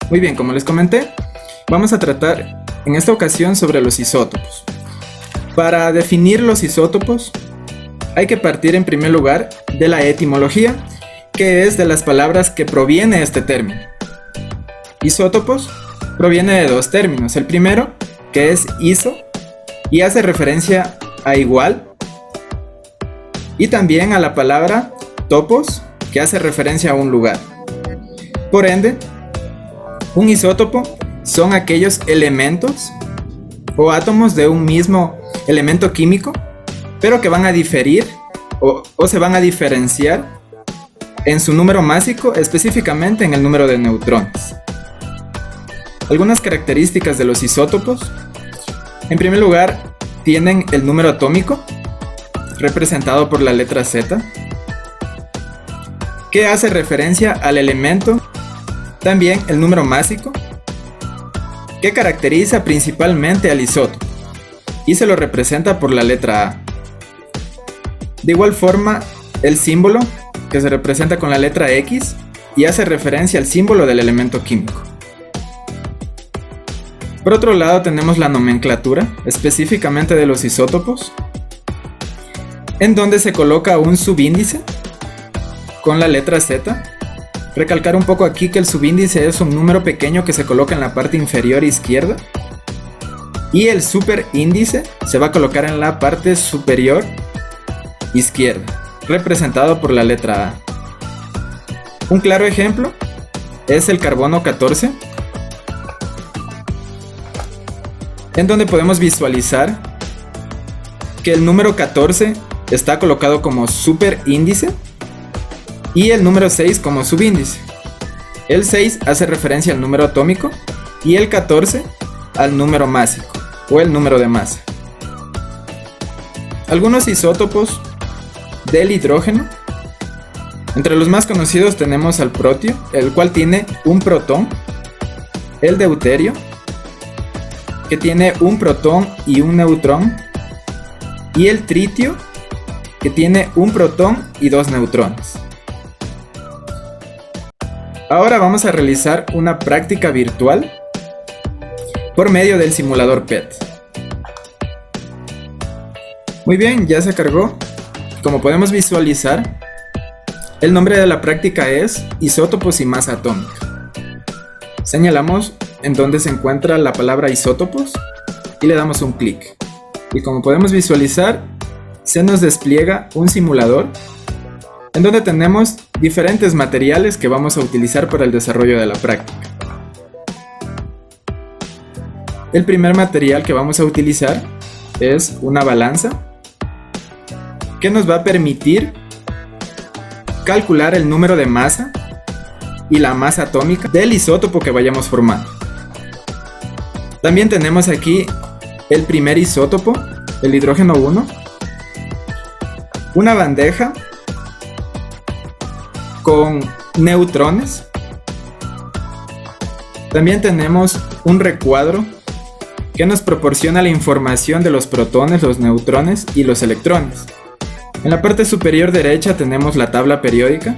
Muy bien, como les comenté, vamos a tratar en esta ocasión sobre los isótopos. Para definir los isótopos, hay que partir en primer lugar de la etimología, que es de las palabras que proviene este término. Isótopos proviene de dos términos. El primero, que es iso, y hace referencia a igual, y también a la palabra topos, que hace referencia a un lugar. Por ende, un isótopo son aquellos elementos o átomos de un mismo elemento químico, pero que van a diferir o se van a diferenciar en su número másico, específicamente en el número de neutrones. Algunas características de los isótopos. En primer lugar, tienen el número atómico, representado por la letra Z, que hace referencia al elemento. También el número másico, que caracteriza principalmente al isótopo, y se lo representa por la letra A. De igual forma, el símbolo, que se representa con la letra X, y hace referencia al símbolo del elemento químico. Por otro lado, tenemos la nomenclatura, específicamente de los isótopos, en donde se coloca un subíndice con la letra Z. Recalcar un poco aquí que el subíndice es un número pequeño que se coloca en la parte inferior izquierda, y el superíndice se va a colocar en la parte superior izquierda, representado por la letra A. Un claro ejemplo es el carbono 14, en donde podemos visualizar que el número 14 está colocado como superíndice y el número 6 como subíndice. El 6 hace referencia al número atómico y el 14 al número másico o el número de masa. Algunos isótopos del hidrógeno. Entre los más conocidos tenemos al protio, el cual tiene un protón, el deuterio, que tiene un protón y un neutrón, y el tritio, que tiene un protón y dos neutrones. Ahora vamos a realizar una práctica virtual por medio del simulador PET. Muy bien, ya se cargó. Como podemos visualizar, el nombre de la práctica es Isótopos y masa atómica. Señalamos en donde se encuentra la palabra isótopos y le damos un clic. Y como podemos visualizar, se nos despliega un simulador en donde tenemos diferentes materiales que vamos a utilizar para el desarrollo de la práctica. El primer material que vamos a utilizar es una balanza, que nos va a permitir calcular el número de masa y la masa atómica del isótopo que vayamos formando. También tenemos aquí el primer isótopo, el hidrógeno 1, una bandeja con neutrones. También tenemos un recuadro que nos proporciona la información de los protones, los neutrones y los electrones. En la parte superior derecha tenemos la tabla periódica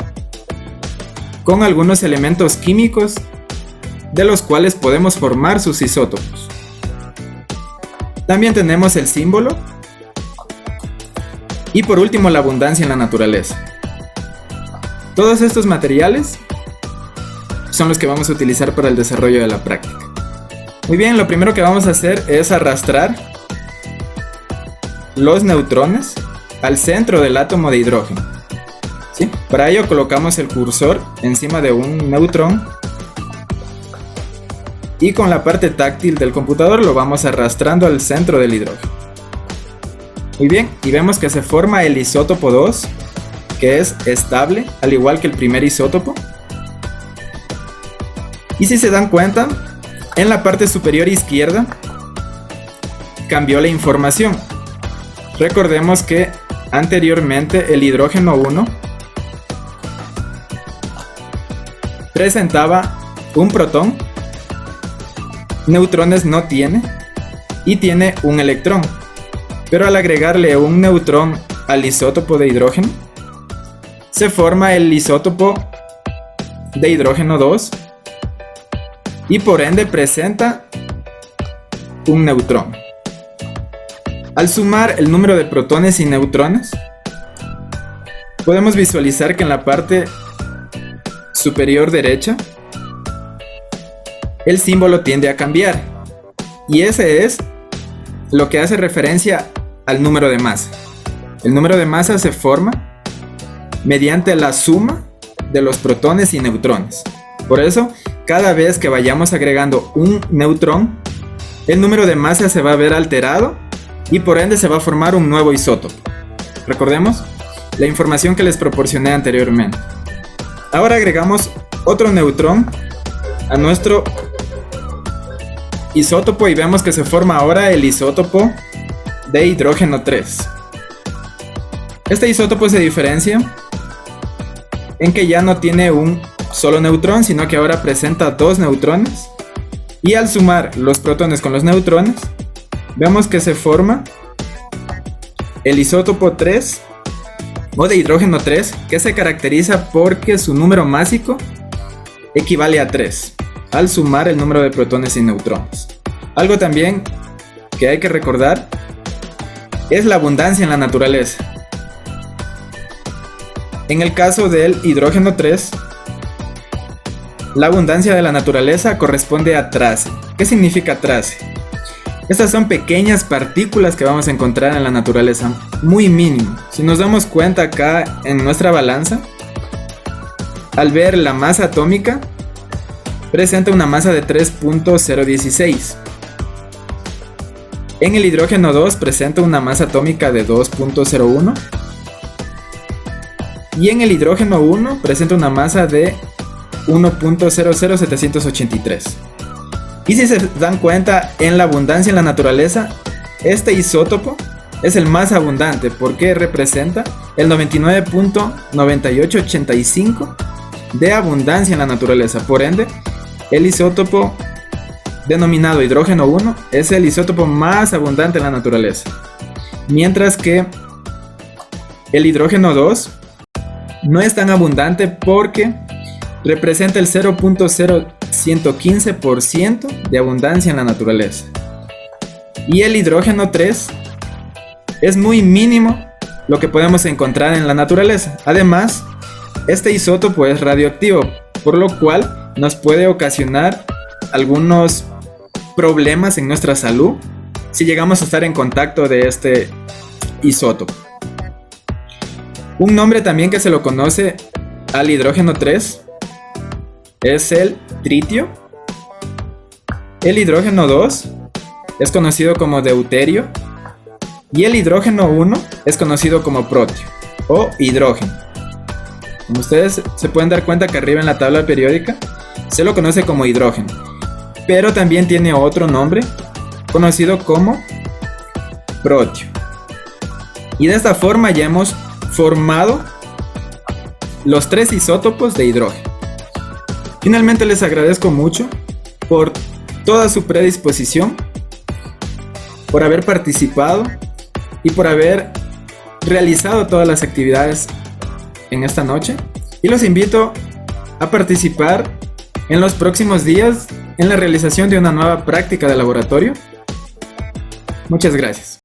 con algunos elementos químicos de los cuales podemos formar sus isótopos. También tenemos el símbolo y por último la abundancia en la naturaleza. Todos estos materiales son los que vamos a utilizar para el desarrollo de la práctica. Muy bien, lo primero que vamos a hacer es arrastrar los neutrones al centro del átomo de hidrógeno. ¿Sí? Para ello colocamos el cursor encima de un neutrón y con la parte táctil del computador lo vamos arrastrando al centro del hidrógeno. Muy bien, y vemos que se forma el isótopo 2, que es estable, al igual que el primer isótopo. Y si se dan cuenta, en la parte superior izquierda cambió la información. Recordemos que anteriormente el hidrógeno 1 presentaba un protón, neutrones no tiene y tiene un electrón. Pero al agregarle un neutrón al isótopo de hidrógeno, se forma el isótopo de hidrógeno 2, y por ende presenta un neutrón. Al sumar el número de protones y neutrones, podemos visualizar que en la parte superior derecha el símbolo tiende a cambiar, y ese es lo que hace referencia al número de masa. El número de masa se forma mediante la suma de los protones y neutrones. Por eso, cada vez que vayamos agregando un neutrón, el número de masa se va a ver alterado y por ende se va a formar un nuevo isótopo. Recordemos la información que les proporcioné anteriormente. Ahora agregamos otro neutrón a nuestro isótopo y vemos que se forma ahora el isótopo de hidrógeno 3. Este isótopo se diferencia en que ya no tiene un solo neutrón, sino que ahora presenta dos neutrones, y al sumar los protones con los neutrones, vemos que se forma el isótopo 3 o de hidrógeno 3, que se caracteriza porque su número másico equivale a 3 al sumar el número de protones y neutrones. Algo también que hay que recordar es la abundancia en la naturaleza. En el caso del hidrógeno 3, la abundancia de la naturaleza corresponde a trace. ¿Qué significa trace? Estas son pequeñas partículas que vamos a encontrar en la naturaleza, muy mínimo. Si nos damos cuenta acá en nuestra balanza, al ver la masa atómica, presenta una masa de 3.016. En el hidrógeno 2 presenta una masa atómica de 2.01. Y en el hidrógeno 1 presenta una masa de 1.00783. Y si se dan cuenta, en la abundancia en la naturaleza, este isótopo es el más abundante porque representa el 99.9885 de abundancia en la naturaleza. Por ende, el isótopo denominado hidrógeno 1 es el isótopo más abundante en la naturaleza. Mientras que el hidrógeno 2 no es tan abundante porque representa el 0.0115% de abundancia en la naturaleza. Y el hidrógeno 3 es muy mínimo lo que podemos encontrar en la naturaleza. Además, este isótopo es radioactivo, por lo cual nos puede ocasionar algunos problemas en nuestra salud si llegamos a estar en contacto de este isótopo. Un nombre también que se lo conoce al hidrógeno 3 es el tritio. El hidrógeno 2 es conocido como deuterio y el hidrógeno 1 es conocido como protio o hidrógeno. Como ustedes se pueden dar cuenta que arriba en la tabla periódica se lo conoce como hidrógeno, pero también tiene otro nombre conocido como protio. Y de esta forma ya hemos formado los tres isótopos de hidrógeno. Finalmente les agradezco mucho por toda su predisposición, por haber participado y por haber realizado todas las actividades en esta noche, y los invito a participar en los próximos días en la realización de una nueva práctica de laboratorio. Muchas gracias.